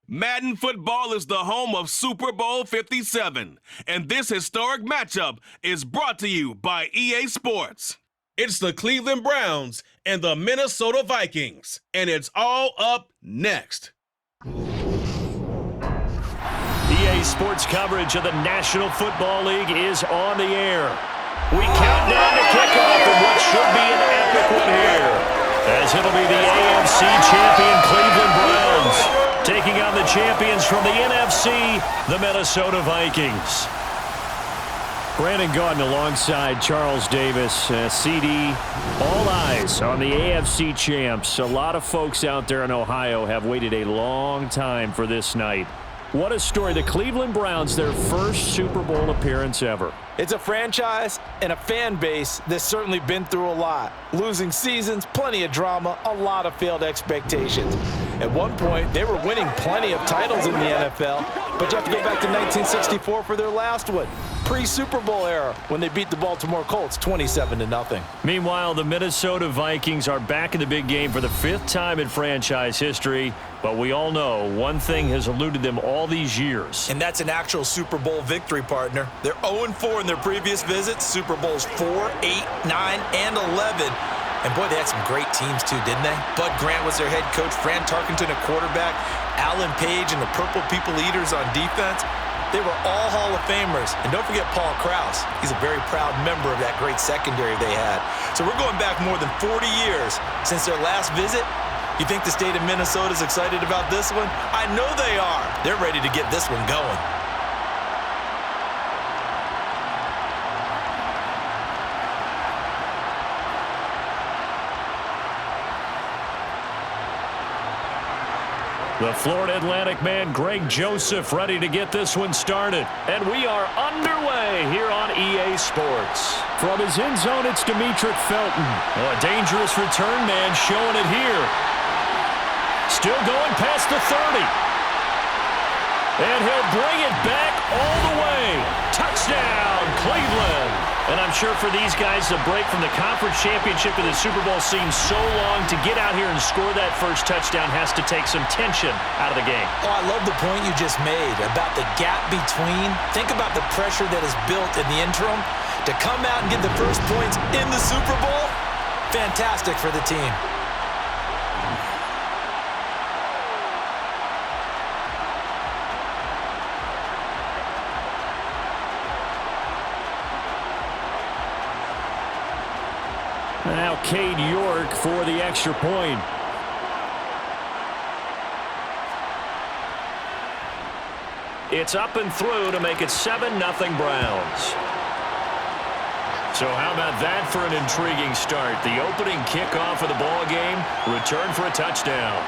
Madden football is the home of Super Bowl 57, and this historic matchup is brought to you by EA Sports. It's the Cleveland Browns and the Minnesota Vikings, and it's all up next. EA Sports coverage of the National Football League is on the air. We count down to kickoff of what should be an epic one here, as it'll be the AFC champion Cleveland Browns taking on the champions from the NFC, the Minnesota Vikings. Brandon Gaudin alongside Charles Davis, CD, all eyes on the AFC champs. A lot of folks out there in Ohio have waited a long time for this night. What a story. The Cleveland Browns, their first Super Bowl appearance ever. It's a franchise and a fan base that's certainly been through a lot. Losing seasons, plenty of drama, a lot of failed expectations. At one point, they were winning plenty of titles in the NFL, but you have to go back to 1964 for their last one. Pre-Super Bowl era, when they beat the Baltimore Colts 27-0. Meanwhile, the Minnesota Vikings are back in the big game for the 5th time in franchise history, but we all know one thing has eluded them all these years. And that's an actual Super Bowl victory, partner. They're 0-4 in their previous visits, Super Bowls 4, 8, 9, and 11. And boy, they had some great teams too, didn't they? Bud Grant was their head coach, Fran Tarkenton a quarterback, Alan Page and the Purple People Eaters on defense. They were all Hall of Famers. And don't forget Paul Krause. He's a very proud member of that great secondary they had. So we're going back more than 40 years since their last visit. You think the state of Minnesota is excited about this one? I know they are. They're ready to get this one going. The Florida Atlantic man, Greg Joseph, ready to get this one started. And we are underway here on EA Sports. From his end zone, it's Demetric Felton. Oh, a dangerous return man showing it here. Still going past the 30. And he'll bring it back all the way. Touchdown, Cleveland. And I'm sure for these guys, the break from the conference championship to the Super Bowl seems so long. To get out here and score that first touchdown has to take some tension out of the game. Oh, I love the point you just made about the gap between. Think about the pressure that is built in the interim. To come out and get the first points in the Super Bowl, fantastic for the team. Now Cade York for the extra point. It's up and through to make it 7-0 Browns. So how about that for an intriguing start? The opening kickoff of the ball game, return for a touchdown.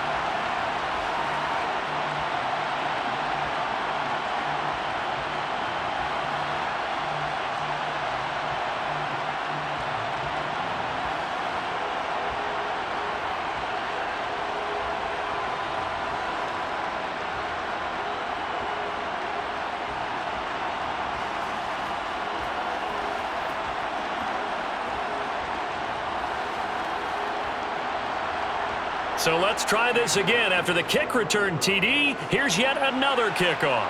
So let's try this again. After the kick return TD, here's yet another kickoff.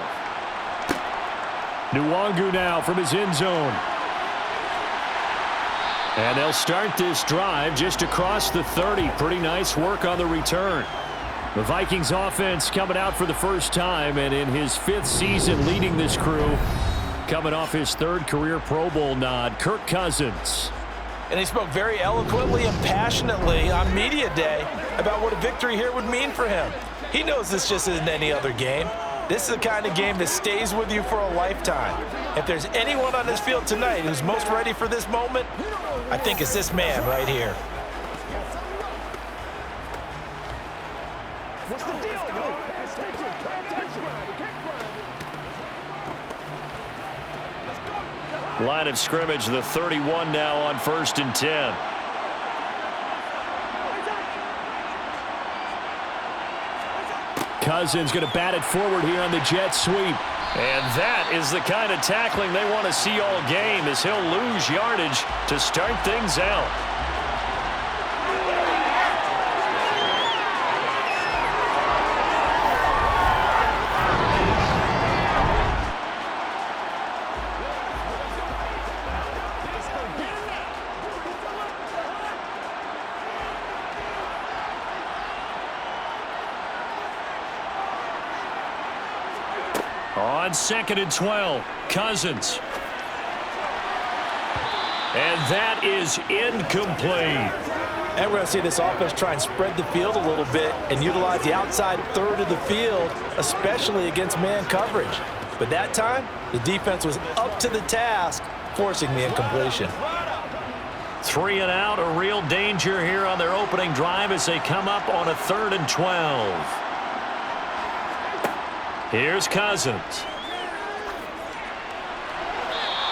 Nwangu now from his end zone. And they'll start this drive just across the 30. Pretty nice work on the return. The Vikings offense coming out for the first time, and in his 5th season leading this crew, coming off his 3rd career Pro Bowl nod, Kirk Cousins. And he spoke very eloquently and passionately on Media Day about what a victory here would mean for him. He knows this just isn't any other game. This is the kind of game that stays with you for a lifetime. If there's anyone on this field tonight who's most ready for this moment, I think it's this man right here. What's the deal? Line of scrimmage, the 31 now on 1st and 10. Cousins going to bat it forward here on the jet sweep. And that is the kind of tackling they want to see all game, as he'll lose yardage to start things out. On 2nd and 12, Cousins. And that is incomplete. And we're going to see this offense try and spread the field a little bit and utilize the outside third of the field, especially against man coverage. But that time, the defense was up to the task, forcing the incompletion. 3 and out, a real danger here on their opening drive as they come up on a 3rd and 12. Here's Cousins.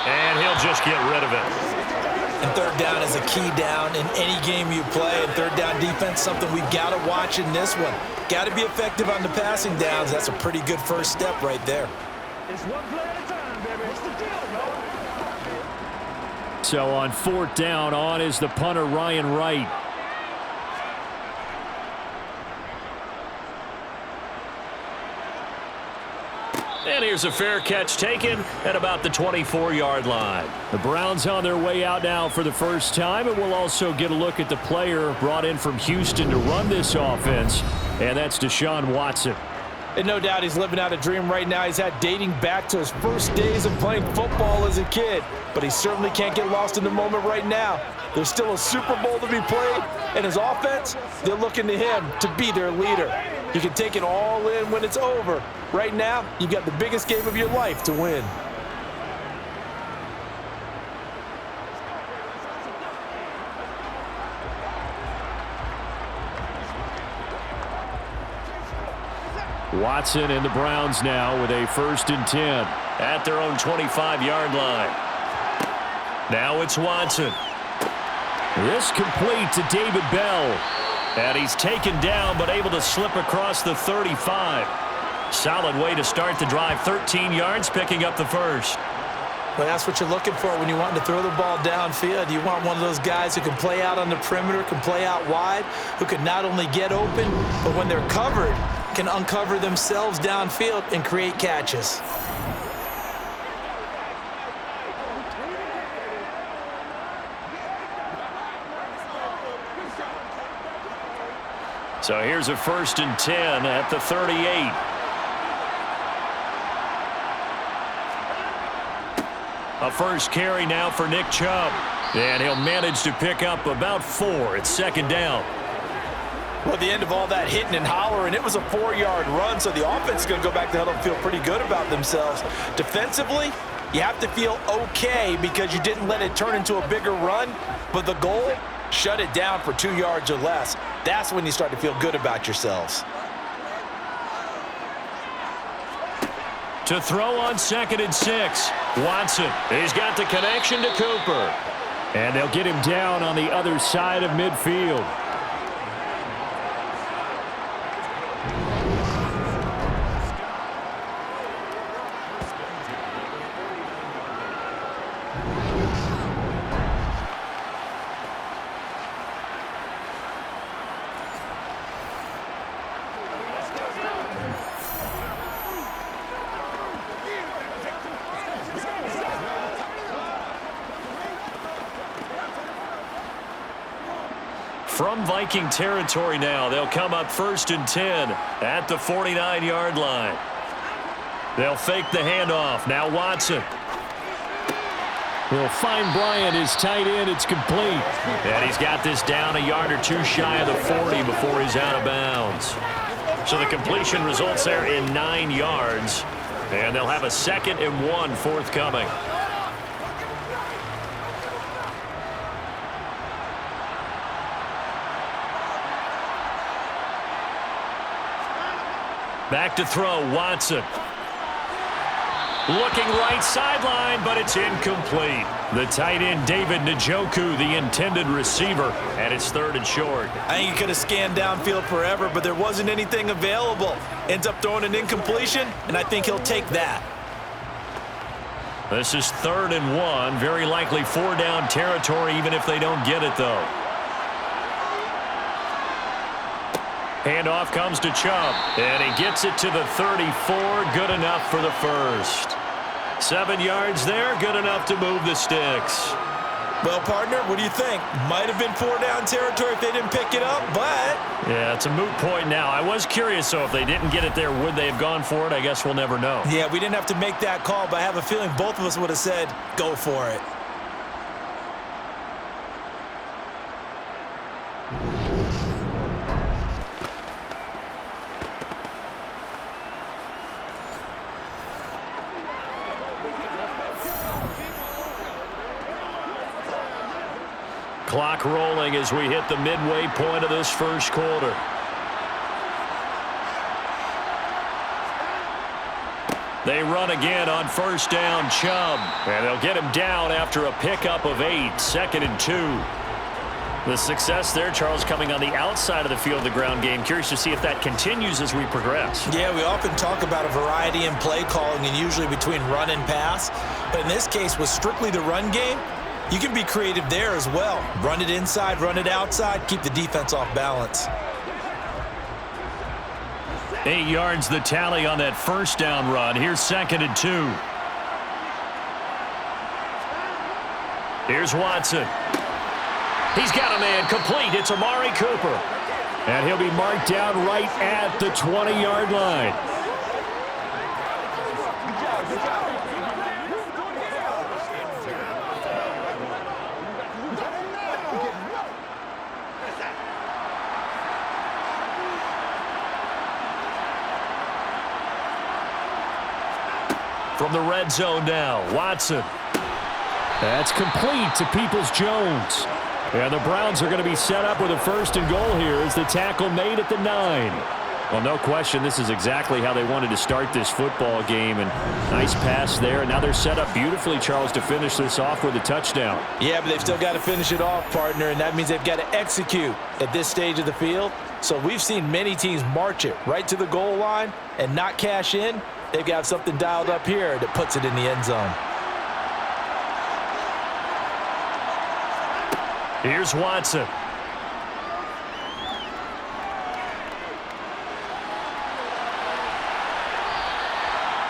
And he'll just get rid of it. And third down is a key down in any game you play. And third down defense, something we've got to watch in this one. Got to be effective on the passing downs. That's a pretty good first step right there. It's one play at a time, baby. What's the deal, bro? So on 4th down, on is the punter, Ryan Wright. And here's a fair catch taken at about the 24-yard line. The Browns on their way out now for the first time, and we'll also get a look at the player brought in from Houston to run this offense, and that's Deshaun Watson. And no doubt he's living out a dream right now. He's had dating back to his first days of playing football as a kid. But he certainly can't get lost in the moment right now. There's still a Super Bowl to be played, and his offense, they're looking to him to be their leader. He can take it all in when it's over. Right now, you've got the biggest game of your life to win. Watson and the Browns now with a 1st and 10 at their own 25-yard line. Now it's Watson. This complete to David Bell. And he's taken down but able to slip across the 35. Solid way to start the drive. 13 yards, picking up the first. Well, that's what you're looking for when you want to throw the ball downfield. You want one of those guys who can play out on the perimeter, can play out wide, who can not only get open, but when they're covered, can uncover themselves downfield and create catches. So here's a 1st and 10 at the 38. A first carry now for Nick Chubb. And he'll manage to pick up about 4. It's 2nd down. Well, at the end of all that hitting and hollering, it was a 4-yard run, so the offense is going to go back to huddle and feel pretty good about themselves. Defensively, you have to feel okay because you didn't let it turn into a bigger run, but the goal, shut it down for 2 yards or less. That's when you start to feel good about yourselves. To throw on 2nd and 6. Watson, he's got the connection to Cooper. And they'll get him down on the other side of midfield. From Viking territory now, they'll come up 1st and 10 at the 49-yard line. They'll fake the handoff. Now Watson. He'll find Bryant, his tight end. It's complete. And he's got this down a yard or 2 shy of the 40 before he's out of bounds. So the completion results there in 9 yards. And they'll have a 2nd and 1 forthcoming. Back to throw, Watson. Looking right sideline, but it's incomplete. The tight end, David Njoku, the intended receiver, and it's 3rd and short. I think he could have scanned downfield forever, but there wasn't anything available. Ends up throwing an incompletion, and I think he'll take that. This is 3rd and 1. Very likely 4-down territory, even if they don't get it, though. Handoff comes to Chubb, and he gets it to the 34. Good enough for the first. 7 yards there, good enough to move the sticks. Well, partner, what do you think? Might have been 4-down territory if they didn't pick it up, but... Yeah, it's a moot point now. I was curious, so if they didn't get it there, would they have gone for it? I guess we'll never know. Yeah, we didn't have to make that call, but I have a feeling both of us would have said, go for it. Clock rolling as we hit the midway point of this first quarter. They run again on first down, Chubb. And they'll get him down after a pickup of 8, 2nd and 2. The success there, Charles, coming on the outside of the field of the ground game. Curious to see if that continues as we progress. Yeah, we often talk about a variety in play calling and usually between run and pass. But in this case, with strictly the run game, you can be creative there as well. Run it inside, run it outside, keep the defense off balance. 8 yards the tally on that first down run. Here's 2nd and 2. Here's Watson. He's got a man complete. It's Amari Cooper. And he'll be marked down right at the 20-yard line. From the red zone now, Watson. That's complete to Peoples-Jones. And the Browns are going to be set up with a 1st and goal here as the tackle made at the 9. Well, no question, this is exactly how they wanted to start this football game. And nice pass there. And now they're set up beautifully, Charles, to finish this off with a touchdown. Yeah, but they've still got to finish it off, partner, and that means they've got to execute at this stage of the field. So we've seen many teams march it right to the goal line and not cash in. They've got something dialed up here that puts it in the end zone. Here's Watson.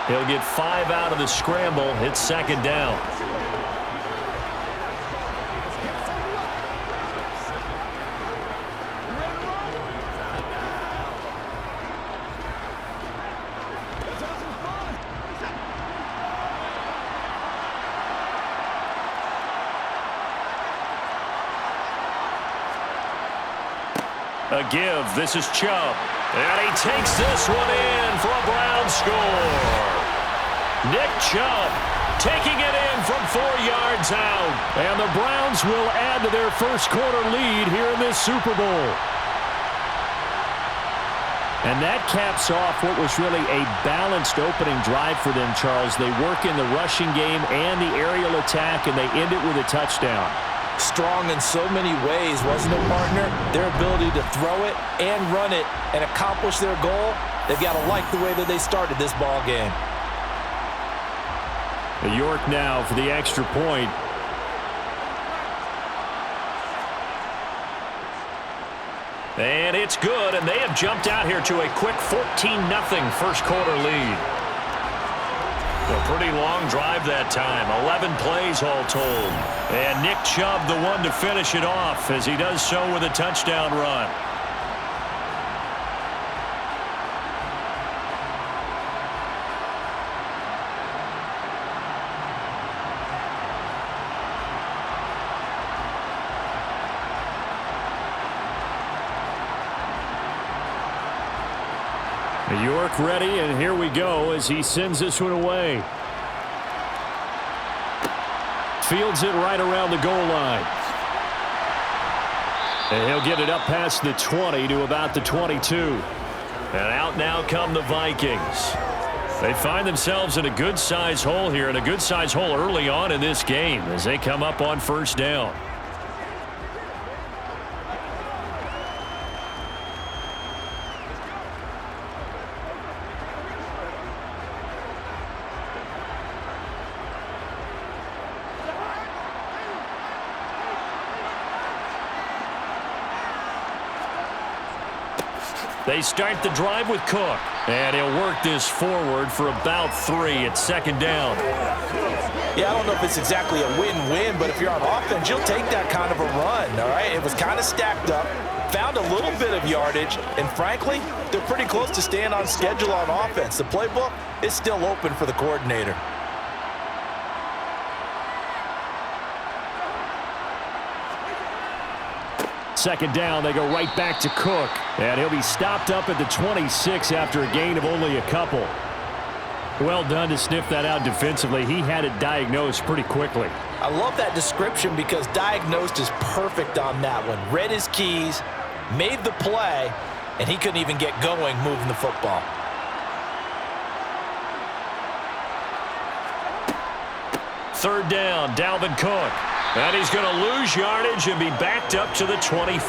He'll get 5 out of the scramble. It's 2nd down. A give. This is Chubb. And he takes this one in for a Brown score. Nick Chubb taking it in from 4 yards out. And the Browns will add to their first quarter lead here in this Super Bowl. And that caps off what was really a balanced opening drive for them, Charles. They work in the rushing game and the aerial attack, and they end it with a touchdown. Strong in so many ways, wasn't it, partner? Their ability to throw it and run it and accomplish their goal, they've got to like the way that they started this ball game. York now for the extra point. And it's good, and they have jumped out here to a quick 14-0 first quarter lead. A pretty long drive that time, 11 plays all told. And Nick Chubb the one to finish it off as he does so with a touchdown run. York ready, and here we go as he sends this one away. Fields it right around the goal line. And he'll get it up past the 20 to about the 22. And out now come the Vikings. They find themselves in a good-sized hole here, and a good-sized hole early on in this game as they come up on first down. They start the drive with Cook. And he'll work this forward for about 3 at 2nd down. Yeah, I don't know if it's exactly a win-win, but if you're on offense, you'll take that kind of a run, all right? It was kind of stacked up, found a little bit of yardage, and frankly, they're pretty close to staying on schedule on offense. The playbook is still open for the coordinator. Second down, they go right back to Cook. And he'll be stopped up at the 26 after a gain of only a couple. Well done to sniff that out defensively. He had it diagnosed pretty quickly. I love that description because diagnosed is perfect on that one. Read his keys, made the play, and he couldn't even get going moving the football. Third down, Dalvin Cook. And he's going to lose yardage and be backed up to the 25.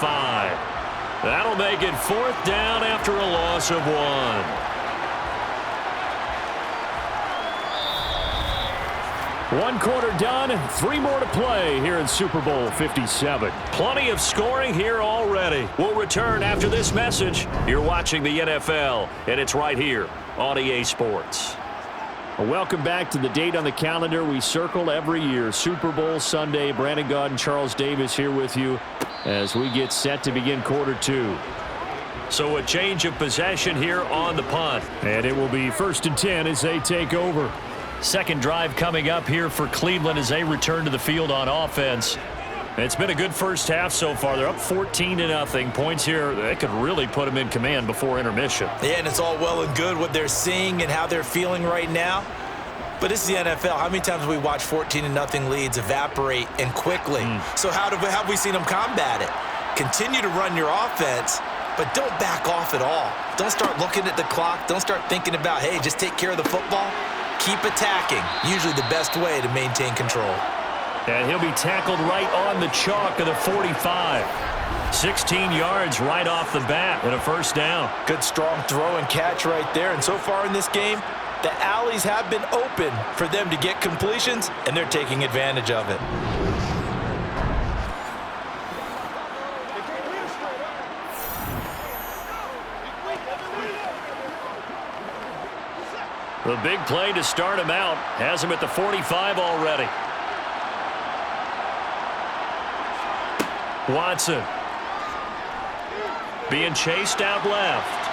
That'll make it fourth down after a loss of 1. One quarter done, 3 more to play here in Super Bowl 57. Plenty of scoring here already. We'll return after this message. You're watching the NFL, and it's right here on EA Sports. Welcome back to the date on the calendar we circle every year, Super Bowl Sunday. Brandon Gaud and Charles Davis here with you as we get set to begin quarter 2. So a change of possession here on the punt. And it will be 1st and 10 as they take over. Second drive coming up here for Cleveland as they return to the field on offense. It's been a good first half so far. They're up 14-0. Points here, they could really put them in command before intermission. Yeah, and it's all well and good what they're seeing and how they're feeling right now. But this is the NFL. How many times have we watched 14-0 leads evaporate and quickly? So how have we seen them combat it? Continue to run your offense, but don't back off at all. Don't start looking at the clock. Don't start thinking about, hey, just take care of the football. Keep attacking. Usually the best way to maintain control. And he'll be tackled right on the chalk of the 45. 16 yards right off the bat and a first down. Good strong throw and catch right there. And so far in this game, the alleys have been open for them to get completions, and they're taking advantage of it. The big play to start him out has him at the 45 already. Watson being chased out left.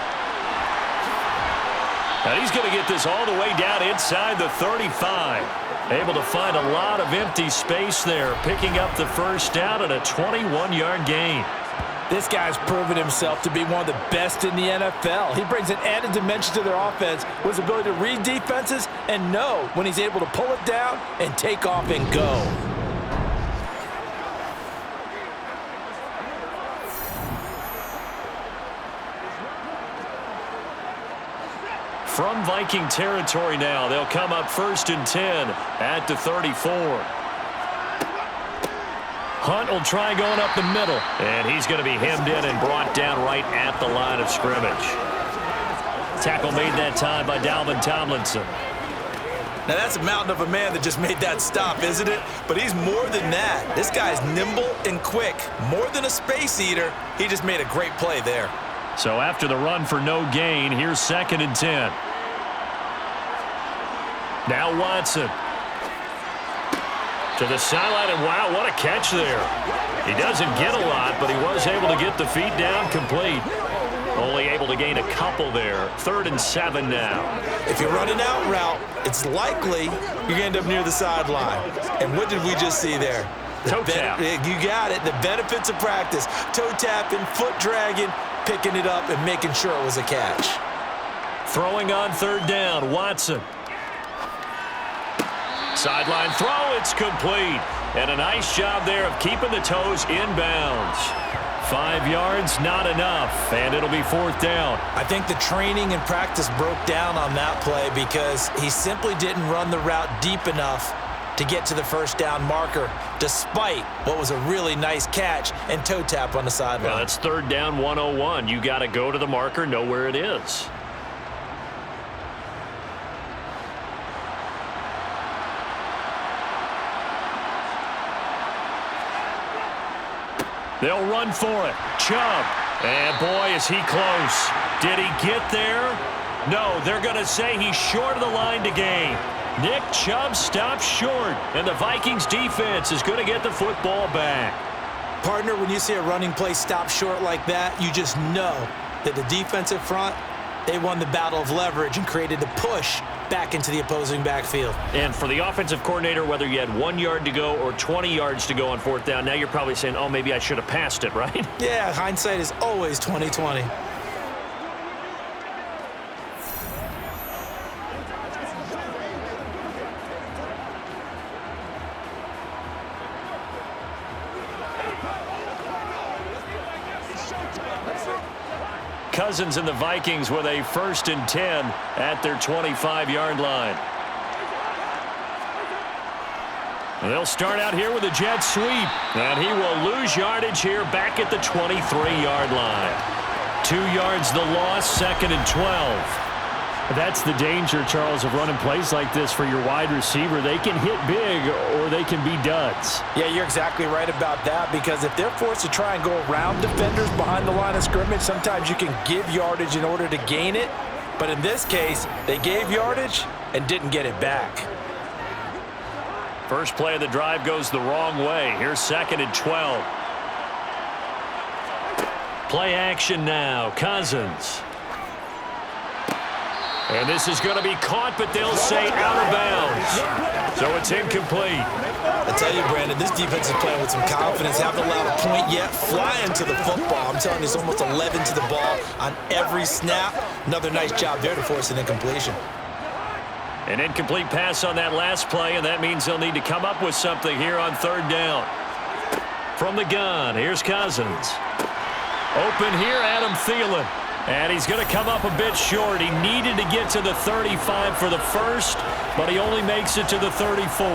And he's going to get this all the way down inside the 35. Able to find a lot of empty space there, picking up the first down at a 21-yard gain. This guy's proven himself to be one of the best in the NFL. He brings an added dimension to their offense with his ability to read defenses and know when he's able to pull it down and take off and go. From Viking territory now, they'll come up 1st and 10 at the 34. Hunt will try going up the middle, and he's going to be hemmed in and brought down right at the line of scrimmage. Tackle made that time by Dalvin Tomlinson. Now that's a mountain of a man that just made that stop, isn't it? But he's more than that. This guy's nimble and quick. More than a space eater, he just made a great play there. So after the run for no gain, here's 2nd and 10. Now Watson. To the sideline, and wow, what a catch there. He doesn't get a lot, but he was able to get the feet down complete. Only able to gain a couple there. 3rd and 7 now. If you're running out route, it's likely you're going to end up near the sideline. And what did we just see there? Toe tap. You got it. The benefits of practice. Toe tapping, foot dragging, picking it up, and making sure it was a catch. Throwing on 3rd down, Watson. Sideline throw, it's complete. And a nice job there of keeping the toes inbounds. 5 yards, not enough, and it'll be 4th down. I think the training and practice broke down on that play because he simply didn't run the route deep enough to get to the first down marker, despite what was a really nice catch and toe tap on the sideline. Well, it's 3rd down 101. You got to go to the marker, know where it is. They'll run for it. Chubb. And boy, is he close. Did he get there? No, they're going to say he's short of the line to gain. Nick Chubb stops short, and the Vikings defense is going to get the football back. Partner, when you see a running play stop short like that, you just know that the defensive front, they won the battle of leverage and created the push back into the opposing backfield. And for the offensive coordinator, whether you had 1 yard to go or 20 yards to go on fourth down, now you're probably saying, oh, maybe I should have passed it, right? Yeah, hindsight is always 20/20. Cousins and the Vikings with a 1st and 10 at their 25-yard line. They'll start out here with a jet sweep, and he will lose yardage here back at the 23-yard line. 2 yards the loss, 2nd and 12. That's the danger, Charles, of running plays like this for your wide receiver. They can hit big or they can be duds. Yeah, you're exactly right about that, because if they're forced to try and go around defenders behind the line of scrimmage, sometimes you can give yardage in order to gain it. But in this case, they gave yardage and didn't get it back. First play of the drive goes the wrong way. Here's 2nd and 12. Play action now. Cousins. And this is going to be caught, but they'll say out of bounds. So it's incomplete. I tell you, Brandon, this defense is playing with some confidence. Haven't allowed a point yet. Flying to the football. I'm telling you, it's almost 11 to the ball on every snap. Another nice job there to force an incompletion. An incomplete pass on that last play, and that means they'll need to come up with something here on 3rd down. From the gun, here's Cousins. Open here, Adam Thielen. And he's going to come up a bit short. He needed to get to the 35 for the first, but he only makes it to the 34.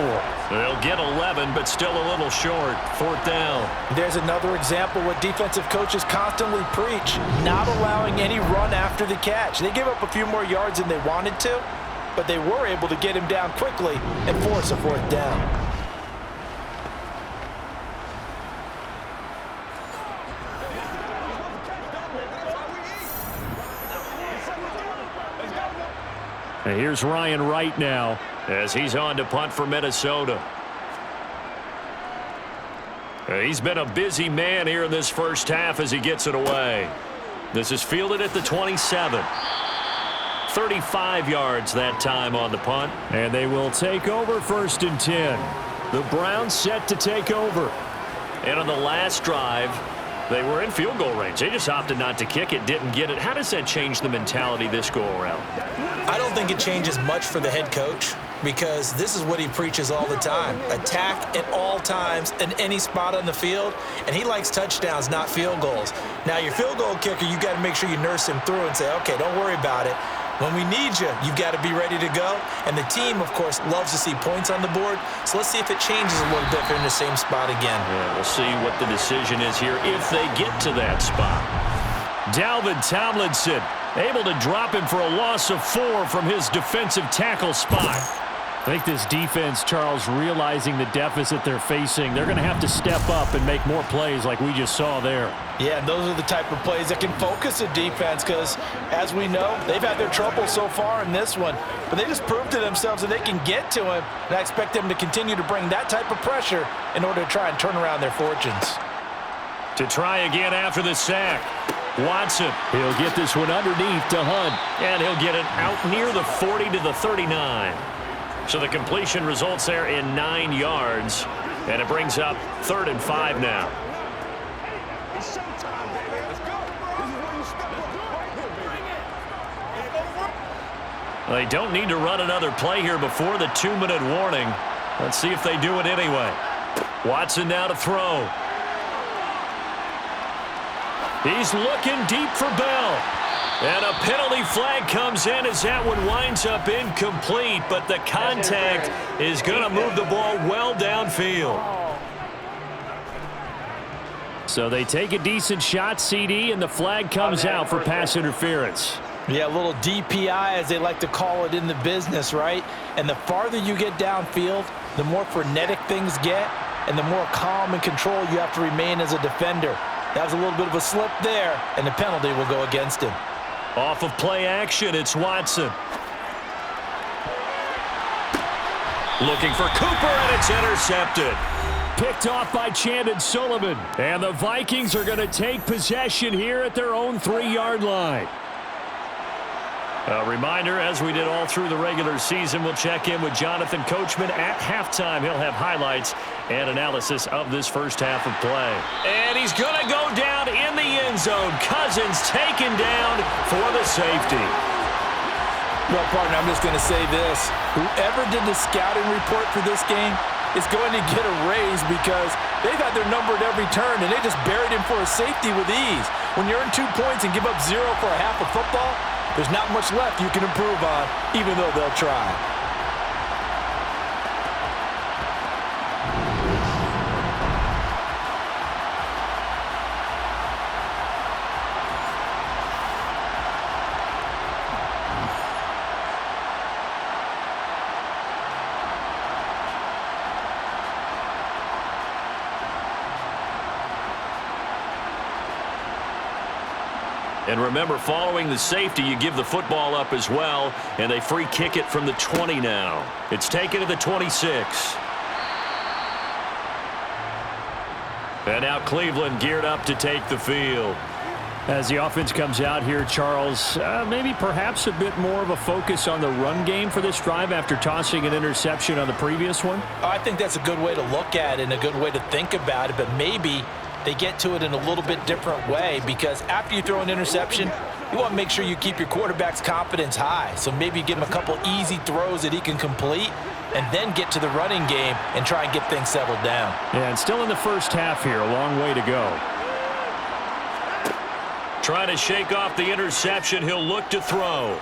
They'll get 11, but still a little short. 4th down. There's another example what defensive coaches constantly preach, not allowing any run after the catch. They gave up a few more yards than they wanted to, but they were able to get him down quickly and force a 4th down. And here's Ryan Wright now as he's on to punt for Minnesota. He's been a busy man here in this first half as he gets it away. This is fielded at the 27. 35 yards that time on the punt. And they will take over 1st and 10. The Browns set to take over. And on the last drive, they were in field goal range. They just opted not to kick it, didn't get it. How does that change the mentality this go-around? I don't think it changes much for the head coach, because this is what he preaches all the time. Attack at all times in any spot on the field, and he likes touchdowns, not field goals. Now, your field goal kicker, you got to make sure you nurse him through and say, okay, don't worry about it. When we need you, you've got to be ready to go. And the team, of course, loves to see points on the board. So let's see if it changes a little bit if they're in the same spot again. Yeah, we'll see what the decision is here if they get to that spot. Dalvin Tomlinson able to drop him for a loss of 4 from his defensive tackle spot. I think this defense, Charles, realizing the deficit they're facing, they're going to have to step up and make more plays like we just saw there. Yeah, and those are the type of plays that can focus a defense, because, as we know, they've had their trouble so far in this one. But they just proved to themselves that they can get to him, and I expect them to continue to bring that type of pressure in order to try and turn around their fortunes. To try again after the sack. Watson. He'll get this one underneath to Hunt. And he'll get it out near the 40 to the 39. So the completion results there in 9 yards. And it brings up 3rd and 5 now. They don't need to run another play here before the 2-minute warning. Let's see if they do it anyway. Watson now to throw. He's looking deep for Bell. And a penalty flag comes in as that one winds up incomplete, but the contact is going to move the ball well downfield. So they take a decent shot, CD, and the flag comes out for pass interference. Yeah, a little DPI, as they like to call it in the business, right? And the farther you get downfield, the more frenetic things get, and the more calm and control you have to remain as a defender. That was a little bit of a slip there, and the penalty will go against him. Off of play action, it's Watson. Looking for Cooper, and it's intercepted. Picked off by Chandon Sullivan. And the Vikings are going to take possession here at their own 3-yard line. A reminder, as we did all through the regular season, we'll check in with Jonathan Coachman at halftime. He'll have highlights and analysis of this first half of play. And he's going to go down in the end zone. Cousins taken down for the safety. Well, partner, I'm just going to say this. Whoever did the scouting report for this game is going to get a raise because they've had their number at every turn, and they just buried him for a safety with ease. When you earn 2 points and give up 0 for a half of football, there's not much left you can improve on, even though they'll try. And remember, following the safety, you give the football up as well, and they free kick it from the 20 now. It's taken to the 26. And now Cleveland geared up to take the field. As the offense comes out here, Charles, maybe perhaps a bit more of a focus on the run game for this drive after tossing an interception on the previous one? I think that's a good way to look at it and a good way to think about it, but maybe they get to it in a little bit different way because after you throw an interception, you want to make sure you keep your quarterback's confidence high. So maybe you give him a couple easy throws that he can complete and then get to the running game and try and get things settled down. Yeah, and still in the first half here, a long way to go. Trying to shake off the interception, he'll look to throw.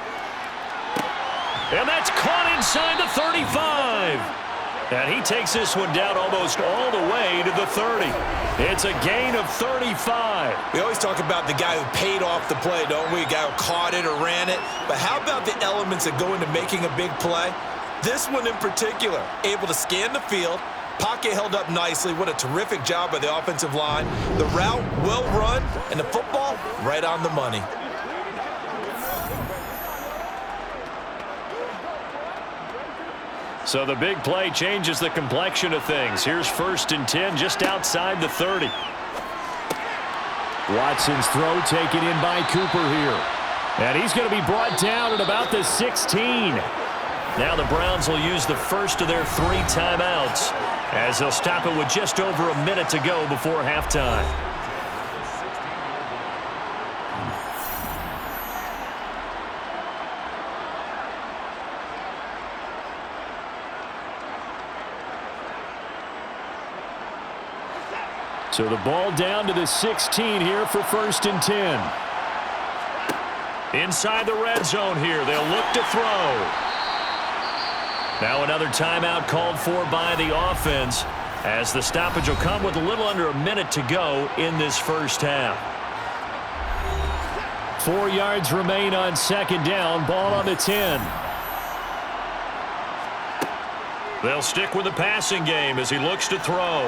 And that's caught inside the 35. And he takes this one down almost all the way to the 30. It's a gain of 35. We always talk about the guy who paid off the play, don't we? A guy who caught it or ran it. But how about the elements that go into making a big play? This one in particular, able to scan the field, pocket held up nicely. What a terrific job by the offensive line. The route, well run, and the football, right on the money. So the big play changes the complexion of things. Here's 1st and 10 just outside the 30. Watson's throw taken in by Cooper here. And he's going to be brought down at about the 16. Now the Browns will use the first of their 3 timeouts as they'll stop it with just over a minute to go before halftime. So the ball down to the 16 here for 1st and 10. Inside the red zone here, they'll look to throw. Now another timeout called for by the offense as the stoppage will come with a little under a minute to go in this first half. 4 yards remain on 2nd down, ball on the 10. They'll stick with the passing game as he looks to throw.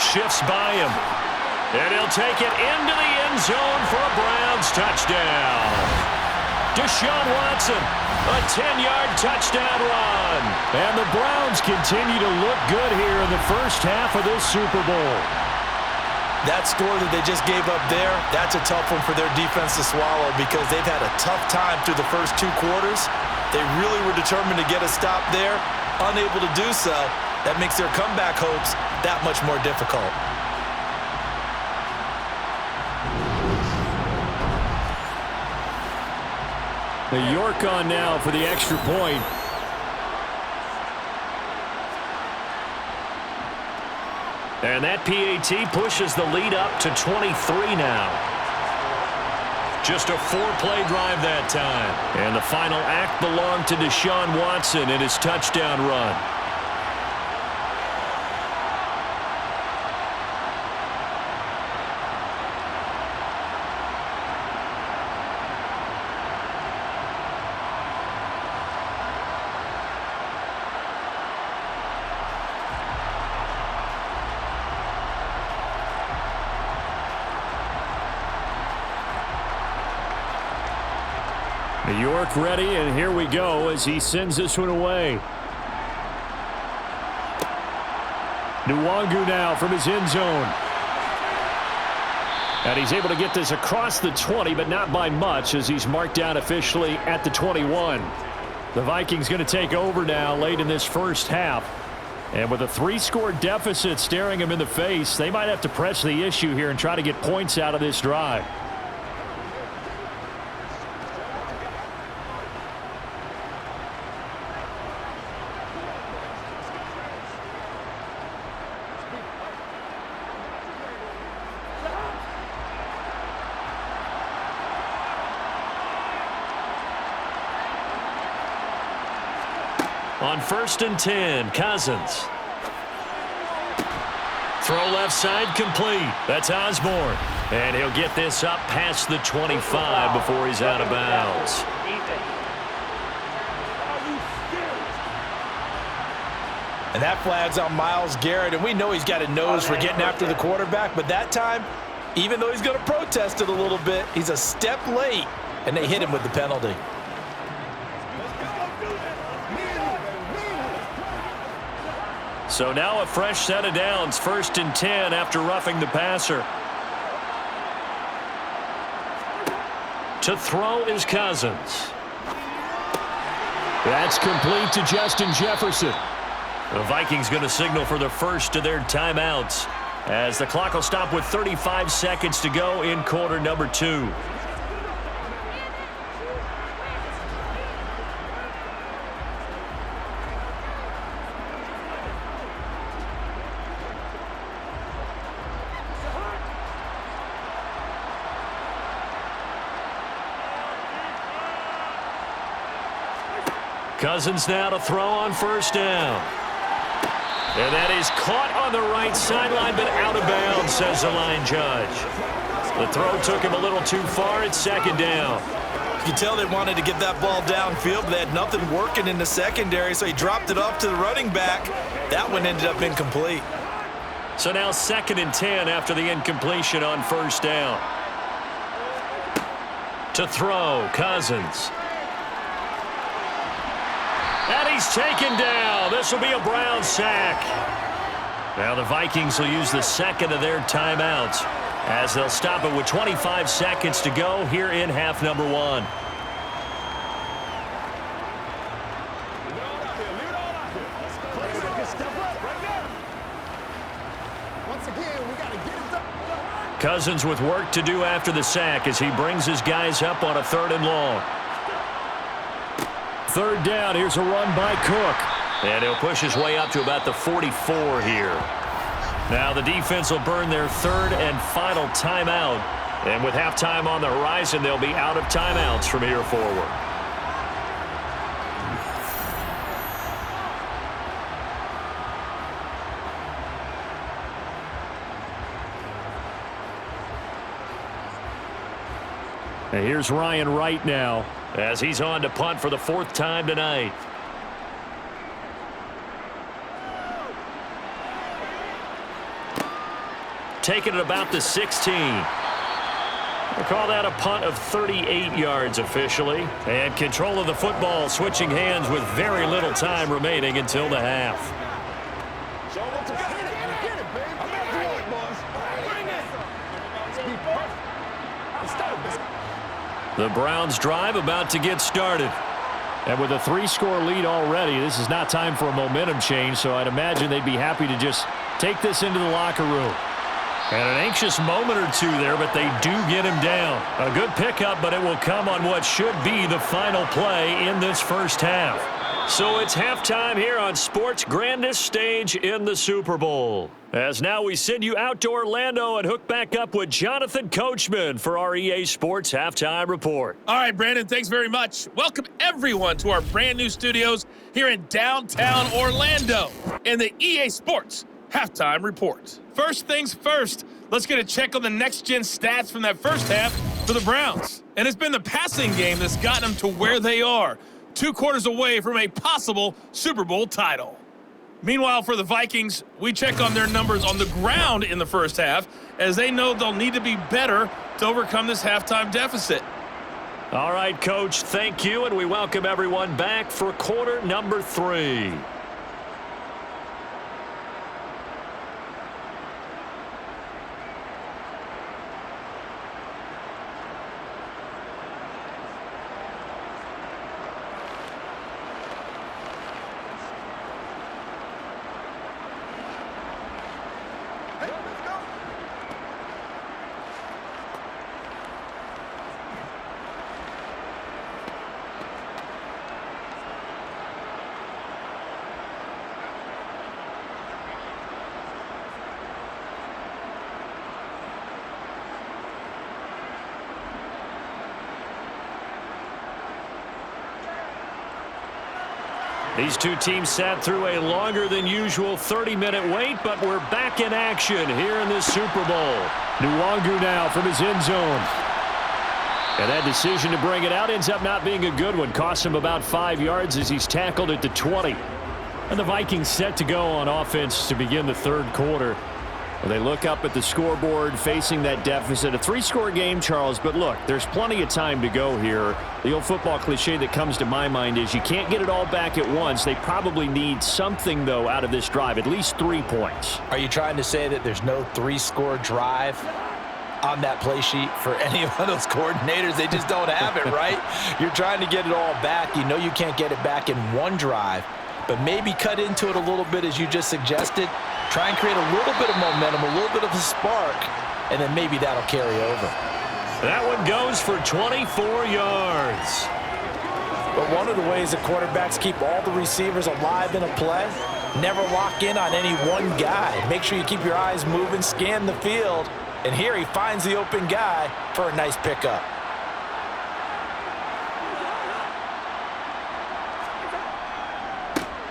Shifts by him. And he'll take it into the end zone for a Browns touchdown. Deshaun Watson, a 10-yard touchdown run. And the Browns continue to look good here in the first half of this Super Bowl. That score that they just gave up there, that's a tough one for their defense to swallow because they've had a tough time through the first 2 quarters. They really were determined to get a stop there, unable to do so. That makes their comeback hopes that much more difficult. The York on now for the extra point. And that PAT pushes the lead up to 23 now. Just a 4-play drive that time. And the final act belonged to Deshaun Watson in his touchdown run. York ready, and here we go as he sends this one away. Nwangu now from his end zone. And he's able to get this across the 20, but not by much as he's marked down officially at the 21. The Vikings going to take over now late in this first half. And with a 3-score deficit staring him in the face, they might have to press the issue here and try to get points out of this drive. On 1st and 10, Cousins. Throw left side complete. That's Osborne. And he'll get this up past the 25 before he's out of bounds. And that flag's on Myles Garrett, and we know he's got a nose for getting after the quarterback, but that time, even though he's going to protest it a little bit, he's a step late, and they hit him with the penalty. So now a fresh set of downs, 1st and 10 after roughing the passer. To throw is Cousins. That's complete to Justin Jefferson. The Vikings going to signal for the first of their timeouts as the clock will stop with 35 seconds to go in quarter number 2. Cousins now to throw on 1st down. And that is caught on the right sideline, but out of bounds, says the line judge. The throw took him a little too far. It's 2nd down. You can tell they wanted to get that ball downfield, but they had nothing working in the secondary, so he dropped it off to the running back. That one ended up incomplete. So now 2nd and 10 after the incompletion on 1st down. To throw, Cousins. And he's taken down. This will be a Brown sack. Now the Vikings will use the 2nd of their timeouts as they'll stop it with 25 seconds to go here in half number 1. Cousins with work to do after the sack as he brings his guys up on a 3rd and long. 3rd down, here's a run by Cook. And he'll push his way up to about the 44 here. Now the defense will burn their 3rd and final timeout. And with halftime on the horizon, they'll be out of timeouts from here forward. And here's Ryan Wright now as he's on to punt for the 4th time tonight. Taking it about the 16. We'll call that a punt of 38 yards officially. And control of the football switching hands with very little time remaining until the half. The Browns drive about to get started. And with a 3-score lead already, this is not time for a momentum change, so I'd imagine they'd be happy to just take this into the locker room. And an anxious moment or two there, but they do get him down. A good pickup, but it will come on what should be the final play in this first half. So it's halftime here on sports' grandest stage in the Super Bowl. As now we send you out to Orlando and hook back up with Jonathan Coachman for our EA Sports Halftime Report. All right, Brandon, thanks very much. Welcome, everyone, to our brand new studios here in downtown Orlando in the EA Sports Halftime Report. First things first, let's get a check on the next-gen stats from that first half for the Browns. And it's been the passing game that's gotten them to where they are, 2 quarters away from a possible Super Bowl title. Meanwhile, for the Vikings, we check on their numbers on the ground in the first half, as they know they'll need to be better to overcome this halftime deficit. All right, Coach, thank you, and we welcome everyone back for quarter number 3. These two teams sat through a longer than usual 30-minute wait, but we're back in action here in this Super Bowl. Nwangu now from his end zone. And that decision to bring it out ends up not being a good one. Costs him about 5 yards as he's tackled at the 20. And the Vikings set to go on offense to begin the third quarter. Well, they look up at the scoreboard facing that deficit. A 3-score game, Charles, but look, there's plenty of time to go here. The old football cliche that comes to my mind is you can't get it all back at once. They probably need something, though, out of this drive, at least 3 points. Are you trying to say that there's no 3-score drive on that play sheet for any of those coordinators? They just don't have it, right? You're trying to get it all back. You know you can't get it back in one drive, but maybe cut into it a little bit as you just suggested. Try and create a little bit of momentum, a little bit of a spark, and then maybe that'll carry over. That one goes for 24 yards. But one of the ways that quarterbacks keep all the receivers alive in a play, never lock in on any one guy. Make sure you keep your eyes moving, scan the field, and here he finds the open guy for a nice pickup.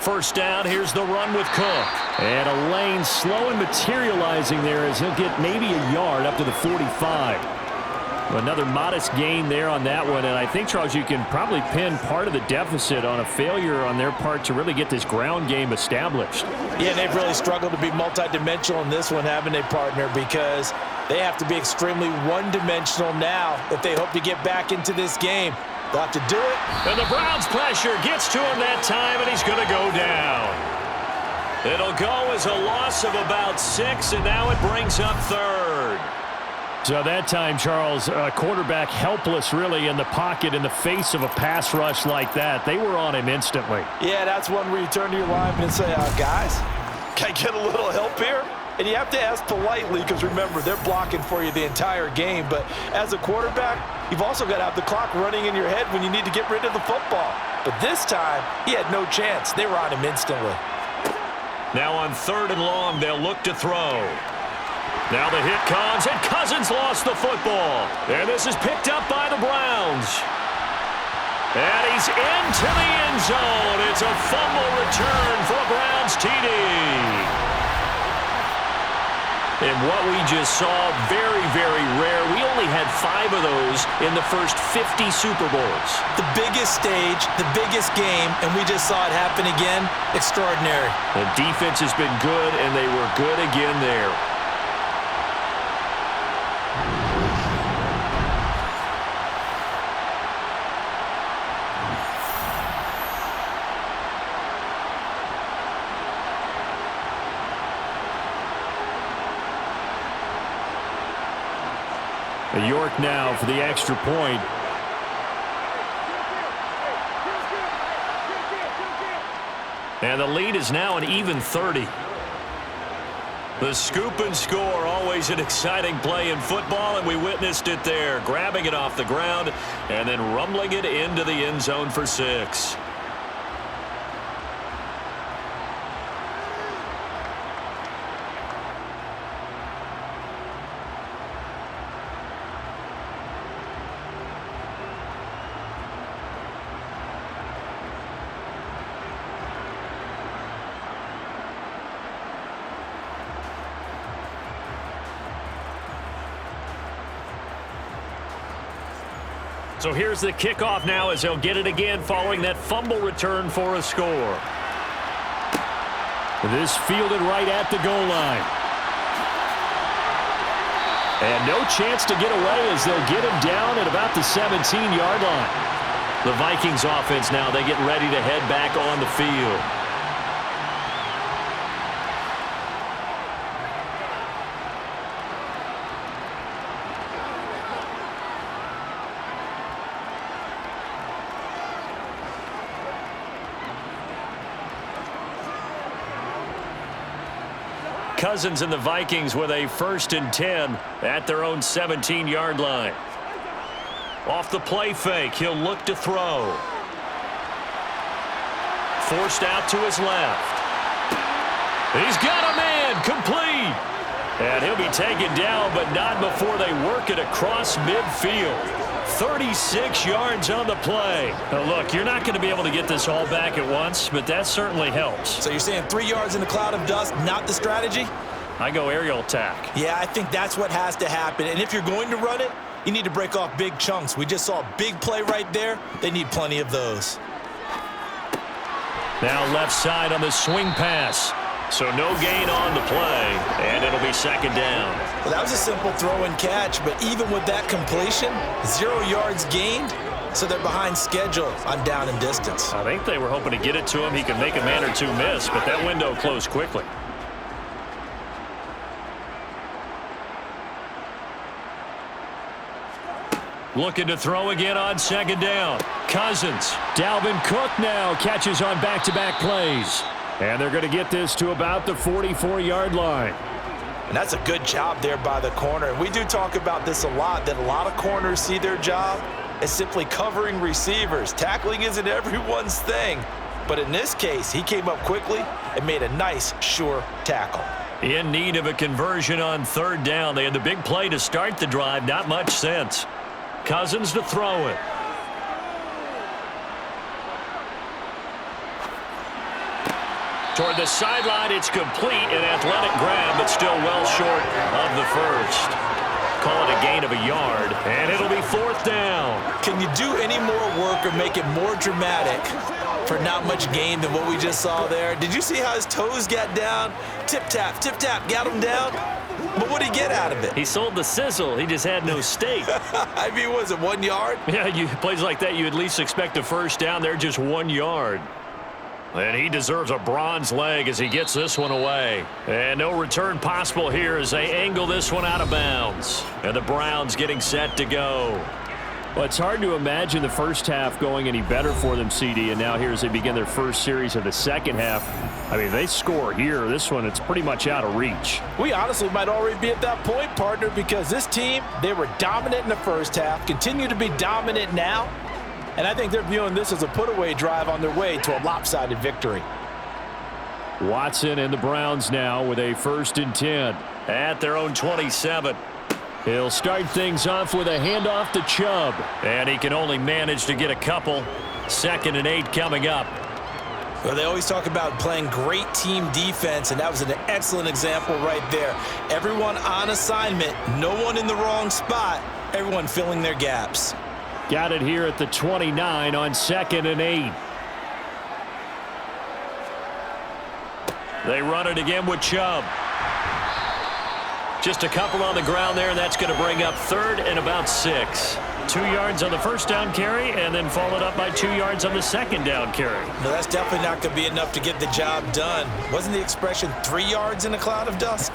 First down, here's the run with Cook. And a lane slow and materializing there as he'll get maybe a yard up to the 45. Another modest gain there on that one, and I think, Charles, you can probably pin part of the deficit on a failure on their part to really get this ground game established. Yeah, they've really struggled to be multidimensional in this one, haven't they, partner? Because they have to be extremely one-dimensional now if they hope to get back into this game. They'll have to do it. And the Browns' pressure gets to him that time, and he's going to go down. It'll go as a loss of about 6, and now it brings up third. So that time, Charles, quarterback helpless really in the pocket in the face of a pass rush like that. They were on him instantly. Yeah, that's one where you turn to your lineman and say, guys, can I get a little help here? And you have to ask politely because, remember, they're blocking for you the entire game. But as a quarterback, you've also got to have the clock running in your head when you need to get rid of the football. But this time, he had no chance. They were on him instantly. Now on 3rd and long, they'll look to throw. Now the hit comes, and Cousins lost the football. And this is picked up by the Browns. And he's into the end zone. It's a fumble return for a Browns TD. And what we just saw, very, very rare. We only had 5 of those in the first 50 Super Bowls. The biggest stage, the biggest game, and we just saw it happen again. Extraordinary. The defense has been good, and they were good again there. York now for the extra point. And the lead is now an even 30. The scoop and score, always an exciting play in football, and we witnessed it there, grabbing it off the ground and then rumbling it into the end zone for 6. So here's the kickoff now as they'll get it again following that fumble return for a score. This fielded right at the goal line. And no chance to get away as they'll get him down at about the 17-yard line. The Vikings offense now, they get ready to head back on the field. Cousins and the Vikings with a 1st and 10 at their own 17-yard line. Off the play fake, he'll look to throw. Forced out to his left. He's got a man, complete. And he'll be taken down, but not before they work it across midfield. 36 yards on the play. Now look, you're not going to be able to get this all back at once, but that certainly helps. So you're saying 3 yards in the cloud of dust, not the strategy? I go aerial attack. Yeah, I think that's what has to happen. And if you're going to run it, you need to break off big chunks. We just saw a big play right there. They need plenty of those. Now left side on the swing pass. So no gain on the play, and it'll be 2nd down. Well, that was a simple throw and catch, but even with that completion, 0 yards gained, so they're behind schedule on down and distance. I think they were hoping to get it to him. He could make a man or two miss, but that window closed quickly. Looking to throw again on 2nd down. Cousins. Dalvin Cook now catches on back-to-back plays. And they're going to get this to about the 44-yard line. And that's a good job there by the corner. And we do talk about this a lot, that a lot of corners see their job as simply covering receivers. Tackling isn't everyone's thing. But in this case, he came up quickly and made a nice, sure tackle. In need of a conversion on 3rd down. They had the big play to start the drive. Not much sense. Cousins to throw it. Toward the sideline, it's complete. An athletic grab, but still well short of the first. Call it a gain of a yard, and it'll be 4th down. Can you do any more work or make it more dramatic for not much gain than what we just saw there? Did you see how his toes got down? Tip-tap, got him down. But what did he get out of it? He sold the sizzle. He just had no steak. I mean, was it 1 yard? Yeah, plays like that, you at least expect a first down. They're just 1 yard. And he deserves a bronze leg as he gets this one away. And no return possible here as they angle this one out of bounds. And the Browns getting set to go. Well, it's hard to imagine the first half going any better for them, CD. And now here as they begin their first series of the second half. I mean, they score here. This one, it's pretty much out of reach. We honestly might already be at that point, partner, because this team, they were dominant in the first half, continue to be dominant now. And I think they're viewing this as a put-away drive on their way to a lopsided victory. Watson and the Browns now with a 1st and 10 at their own 27. He'll start things off with a handoff to Chubb. And he can only manage to get a couple. 2nd and 8 coming up. Well, they always talk about playing great team defense, and that was an excellent example right there. Everyone on assignment, no one in the wrong spot, everyone filling their gaps. Got it here at the 29 on 2nd and 8. They run it again with Chubb. Just a couple on the ground there, and that's going to bring up 3rd and about 6. 2 yards on the first down carry, and then followed up by 2 yards on the 2nd down carry. No, that's definitely not going to be enough to get the job done. Wasn't the expression 3 yards in a cloud of dust?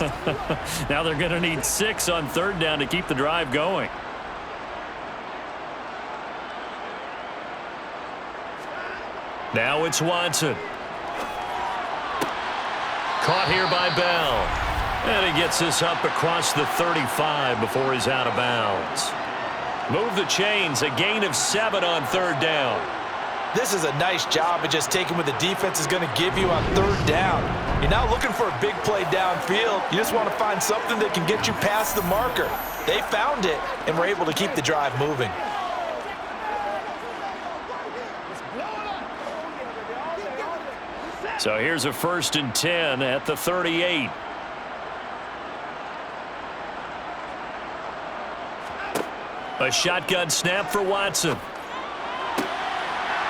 Now they're going to need 6 on 3rd down to keep the drive going. Now it's Watson. Caught here by Bell. And he gets this up across the 35 before he's out of bounds. Move the chains, a gain of 7 on 3rd down. This is a nice job of just taking what the defense is going to give you on 3rd down. You're not looking for a big play downfield. You just want to find something that can get you past the marker. They found it and were able to keep the drive moving. So here's a 1st and 10 at the 38. A shotgun snap for Watson.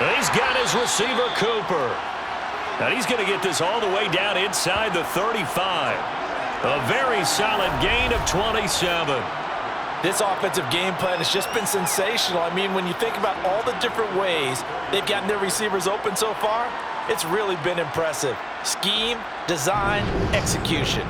And he's got his receiver, Cooper. And he's going to get this all the way down inside the 35. A very solid gain of 27. This offensive game plan has just been sensational. I mean, when you think about all the different ways they've gotten their receivers open so far, it's really been impressive. Scheme, design, execution.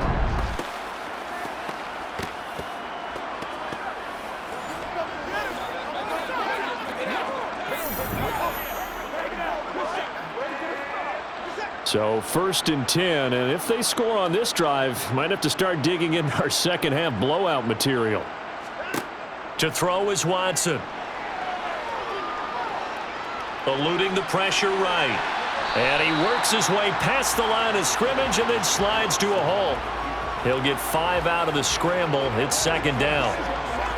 So 1st and 10, and if they score on this drive, might have to start digging in our second half blowout material. To throw is Watson. Eluding the pressure right. And he works his way past the line of scrimmage and then slides to a halt. He'll get 5 out of the scramble. It's 2nd down.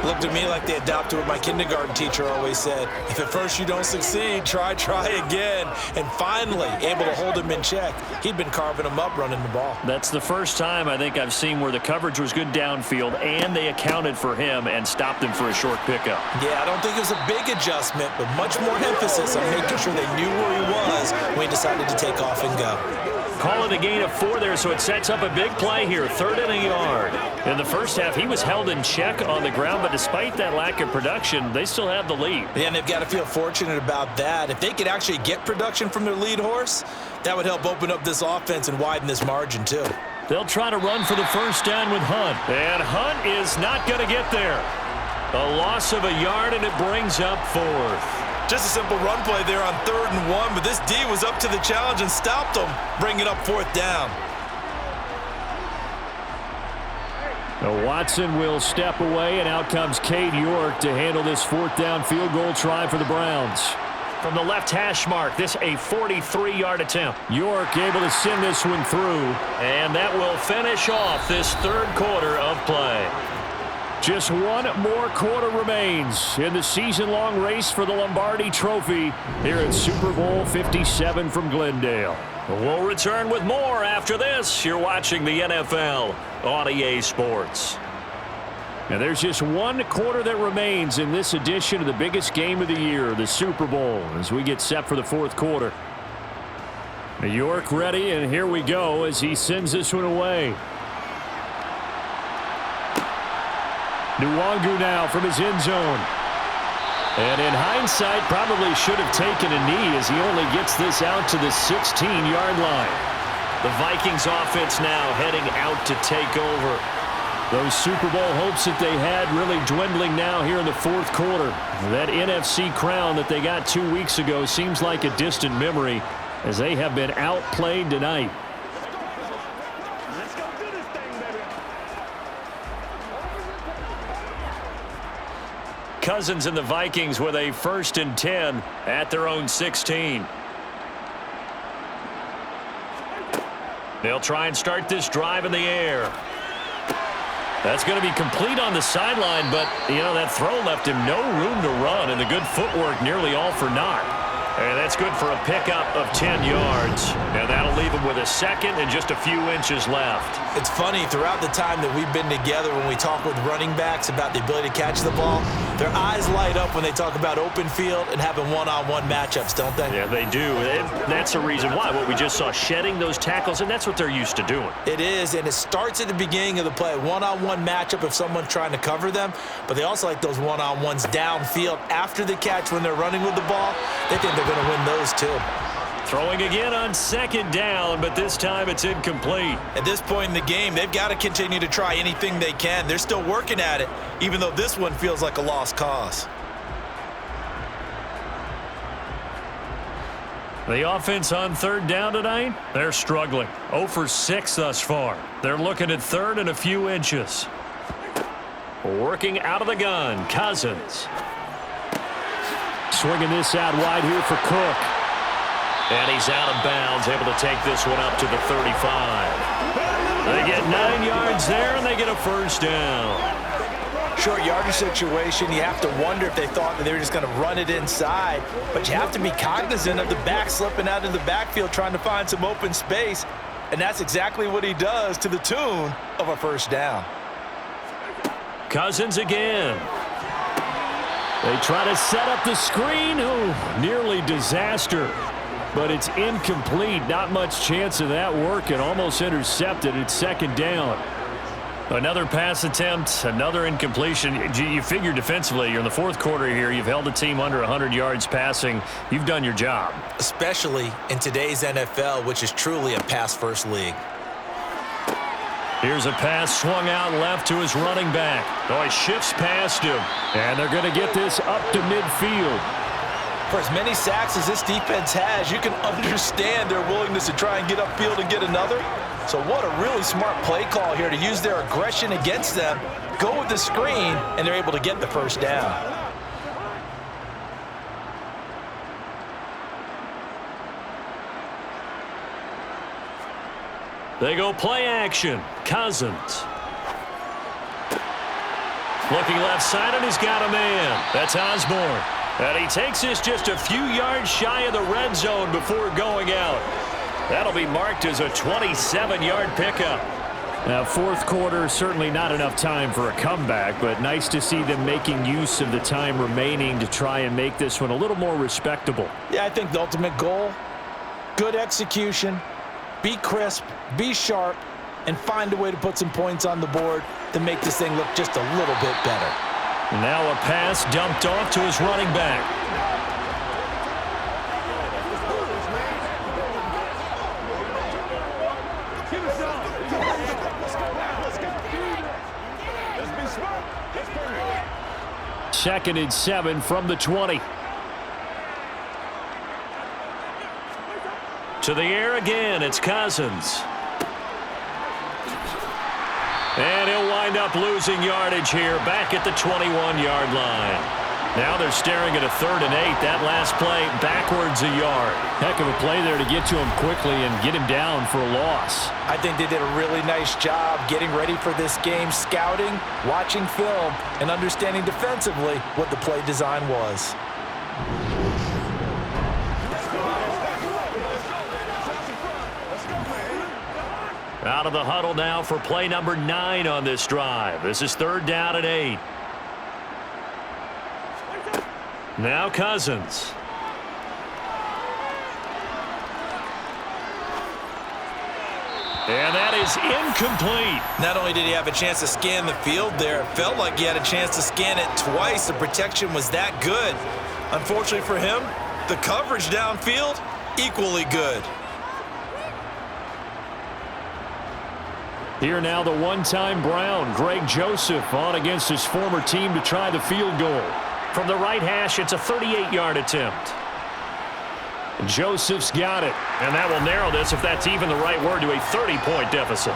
Looked to me like they adopted what my kindergarten teacher always said. If at first you don't succeed, try again. And finally, able to hold him in check. He'd been carving him up running the ball. That's the first time I think I've seen where the coverage was good downfield and they accounted for him and stopped him for a short pickup. Yeah, I don't think it was a big adjustment, but much more emphasis on making sure they knew where he was when he decided to take off and go. Call it a gain of 4 there, so it sets up a big play here, 3rd and a yard. In the first half, he was held in check on the ground, but despite that lack of production, they still have the lead. Yeah, and they've got to feel fortunate about that. If they could actually get production from their lead horse, that would help open up this offense and widen this margin too. They'll try to run for the 1st down with Hunt. And Hunt is not going to get there. A loss of a yard, and it brings up 4th. Just a simple run play there on 3rd and 1, but this D was up to the challenge and stopped them, bringing up 4th down. Now Watson will step away, and out comes Cade York to handle this 4th down field goal try for the Browns. From the left hash mark, this a 43-yard attempt. York able to send this one through. And that will finish off this 3rd quarter of play. Just one more quarter remains in the season-long race for the Lombardi Trophy here at Super Bowl 57 from Glendale. We'll return with more after this. You're watching the NFL on EA Sports. Now there's just one quarter that remains in this edition of the biggest game of the year, the Super Bowl, as we get set for the 4th quarter. New York ready, and here we go as he sends this one away. Nwangu now from his end zone. And in hindsight, probably should have taken a knee as he only gets this out to the 16-yard line. The Vikings offense now heading out to take over. Those Super Bowl hopes that they had really dwindling now here in the 4th quarter. That NFC crown that they got 2 weeks ago seems like a distant memory as they have been outplayed tonight. Cousins and the Vikings with a 1st and 10 at their own 16. They'll try and start this drive in the air. That's going to be complete on the sideline, but, you know, that throw left him no room to run, and the good footwork nearly all for naught. And that's good for a pickup of 10 yards. And that'll leave him with a 2nd and just a few inches left. It's funny, throughout the time that we've been together, when we talk with running backs about the ability to catch the ball, their eyes light up when they talk about open field and having one-on-one matchups, don't they? Yeah, they do. And that's the reason why. What we just saw, shedding those tackles, and that's what they're used to doing. It is, and it starts at the beginning of the play. One-on-one matchup if someone's trying to cover them, but they also like those one-on-ones downfield after the catch when they're running with the ball. They think they're going to win those too. Throwing again on 2nd down, but this time it's incomplete. At this point in the game, they've got to continue to try anything they can. They're still working at it, even though this one feels like a lost cause. The offense on 3rd down tonight, they're struggling. 0 for 6 thus far. They're looking at 3rd and a few inches. Working out of the gun, Cousins. Swinging this out wide here for Cook. And he's out of bounds, able to take this one up to the 35. They get 9 yards there, and they get a 1st down. Short yardage situation, you have to wonder if they thought that they were just going to run it inside. But you have to be cognizant of the back slipping out of the backfield trying to find some open space. And that's exactly what he does, to the tune of a 1st down. Cousins again. They try to set up the screen. Oh, nearly disaster. But it's incomplete. Not much chance of that working. Almost intercepted. It's 2nd down. Another pass attempt, another incompletion. You figure defensively, you're in the fourth quarter here. You've held a team under 100 yards passing. You've done your job. Especially in today's NFL, which is truly a pass-first league. Here's a pass swung out left to his running back. Oh, he shifts past him. And they're going to get this up to midfield. For as many sacks as this defense has, you can understand their willingness to try and get upfield and get another. So what a really smart play call here to use their aggression against them, go with the screen, and they're able to get the first down. They go play action. Cousins. Looking left side, and he's got a man. That's Osborne. And he takes this just a few yards shy of the red zone before going out. That'll be marked as a 27-yard pickup. Now, fourth quarter, certainly not enough time for a comeback, but nice to see them making use of the time remaining to try and make this one a little more respectable. Yeah, I think the ultimate goal, good execution, be crisp, be sharp, and find a way to put some points on the board to make this thing look just a little bit better. Now a pass dumped off to his running back. Second and 7 from the 20. To the air again, it's Cousins. And he'll wind up losing yardage here back at the 21-yard line. Now they're staring at a 3rd and 8. That last play backwards a yard. Heck of a play there to get to him quickly and get him down for a loss. I think they did a really nice job getting ready for this game, scouting, watching film, and understanding defensively what the play design was. Out of the huddle now for play number 9 on this drive. This is 3rd down and 8. Now Cousins. And that is incomplete. Not only did he have a chance to scan the field there, it felt like he had a chance to scan it twice. The protection was that good. Unfortunately for him, the coverage downfield, equally good. Here now the one-time Brown, Greg Joseph, on against his former team to try the field goal. From the right hash, it's a 38-yard attempt. Joseph's got it, and that will narrow this, if that's even the right word, to a 30-point deficit.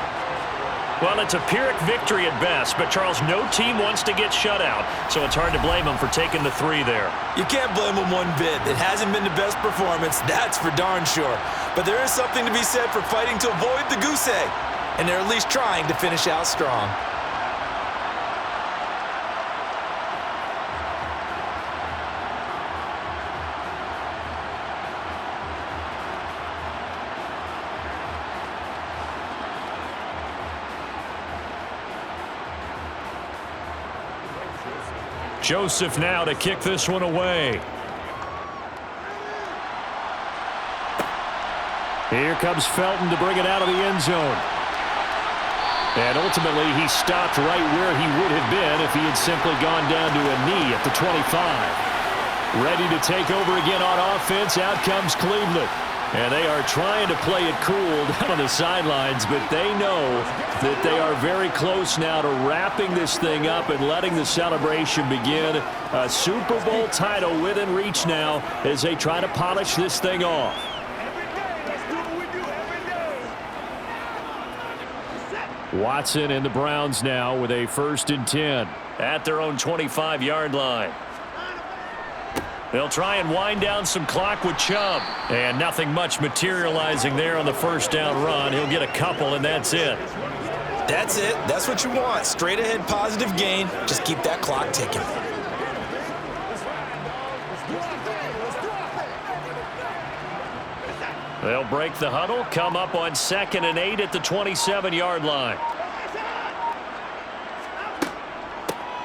Well, it's a Pyrrhic victory at best, but Charles, no team wants to get shut out, so it's hard to blame them for taking the 3 there. You can't blame them one bit. It hasn't been the best performance, that's for darn sure. But there is something to be said for fighting to avoid the goose egg, and they're at least trying to finish out strong. Joseph now to kick this one away. Here comes Felton to bring it out of the end zone. And ultimately, he stopped right where he would have been if he had simply gone down to a knee at the 25. Ready to take over again on offense. Out comes Cleveland. And they are trying to play it cool down on the sidelines, but they know that they are very close now to wrapping this thing up and letting the celebration begin. A Super Bowl title within reach now as they try to polish this thing off. Watson and the Browns now with a 1st and 10 at their own 25-yard line. They'll try and wind down some clock with Chubb. And nothing much materializing there on the 1st down run. He'll get a couple, and that's it. That's it. That's what you want. Straight ahead positive gain. Just keep that clock ticking. They'll break the huddle, come up on 2nd and 8 at the 27-yard line.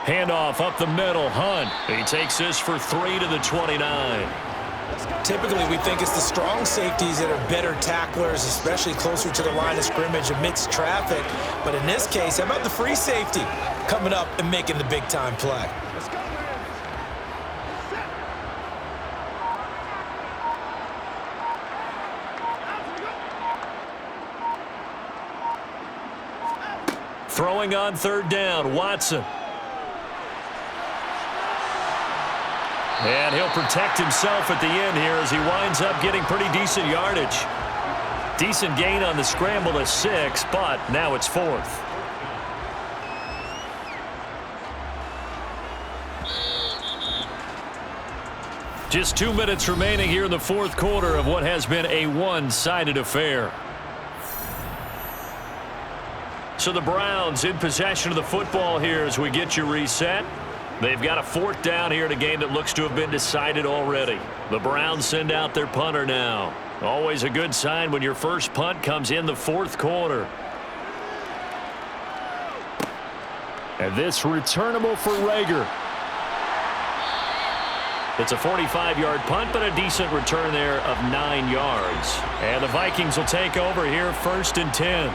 Handoff up the middle, Hunt. He takes this for 3 to the 29. Typically, we think it's the strong safeties that are better tacklers, especially closer to the line of scrimmage amidst traffic. But in this case, how about the free safety coming up and making the big-time play? Throwing on third down, Watson. And he'll protect himself at the end here as he winds up getting pretty decent yardage. Decent gain on the scramble to 6, but now it's 4th. Just 2 minutes remaining here in the 4th quarter of what has been a one-sided affair. So the Browns in possession of the football here as we get you reset. They've got a 4th down here in a game that looks to have been decided already. The Browns send out their punter now. Always a good sign when your first punt comes in the 4th quarter. And this returnable for Rager. It's a 45-yard punt, but a decent return there of 9 yards. And the Vikings will take over here 1st and 10.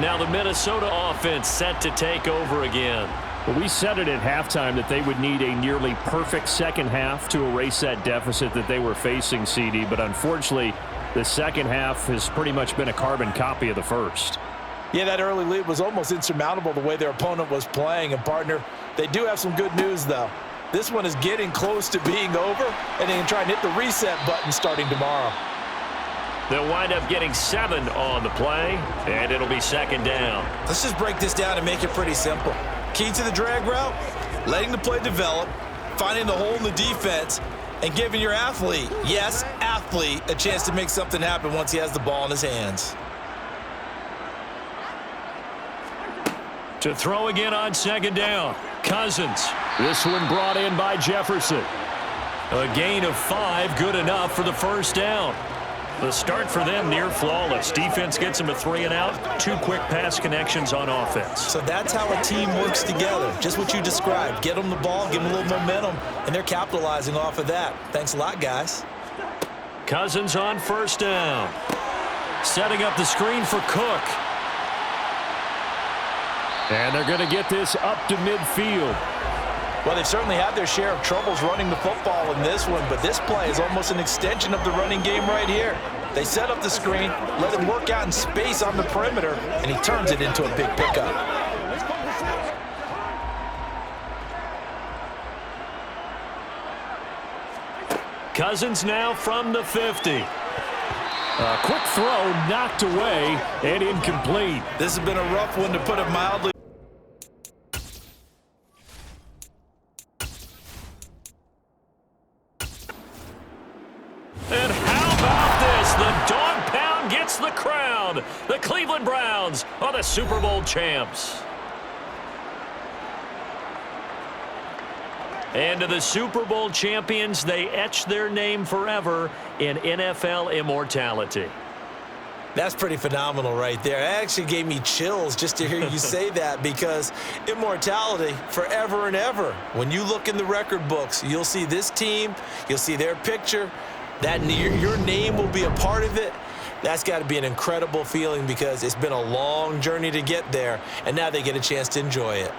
Now the Minnesota offense set to take over again. Well, we said it at halftime that they would need a nearly perfect second half to erase that deficit that they were facing, CD. But unfortunately, the second half has pretty much been a carbon copy of the first. Yeah, that early lead was almost insurmountable the way their opponent was playing. And, partner, they do have some good news, though. This one is getting close to being over, and they can try and hit the reset button starting tomorrow. They'll wind up getting 7 on the play, and it'll be 2nd down. Let's just break this down and make it pretty simple. Key to the drag route, letting the play develop, finding the hole in the defense, and giving your athlete, yes, athlete, a chance to make something happen once he has the ball in his hands. To throw again on 2nd down, Cousins. This one brought in by Jefferson. A gain of 5, good enough for the 1st down. The start for them near flawless. Defense gets them a 3 and out. 2 quick pass connections on offense. So that's how a team works together. Just what you described. Get them the ball, give them a little momentum, and they're capitalizing off of that. Thanks a lot, guys. Cousins on 1st down. Setting up the screen for Cook. And they're going to get this up to midfield. Well, they've certainly had their share of troubles running the football in this one, but this play is almost an extension of the running game right here. They set up the screen, let him work out in space on the perimeter, and he turns it into a big pickup. Cousins now from the 50. A quick throw knocked away and incomplete. This has been a rough one, to put it mildly. And how about this? The dog pound gets the crown. The Cleveland Browns are the Super Bowl champs. And to the Super Bowl champions, they etch their name forever in NFL immortality. That's pretty phenomenal right there. It actually gave me chills just to hear you say that, because immortality forever and ever. When you look in the record books, you'll see this team, you'll see their picture, that your name will be a part of it. That's got to be an incredible feeling, because it's been a long journey to get there, and now they get a chance to enjoy it.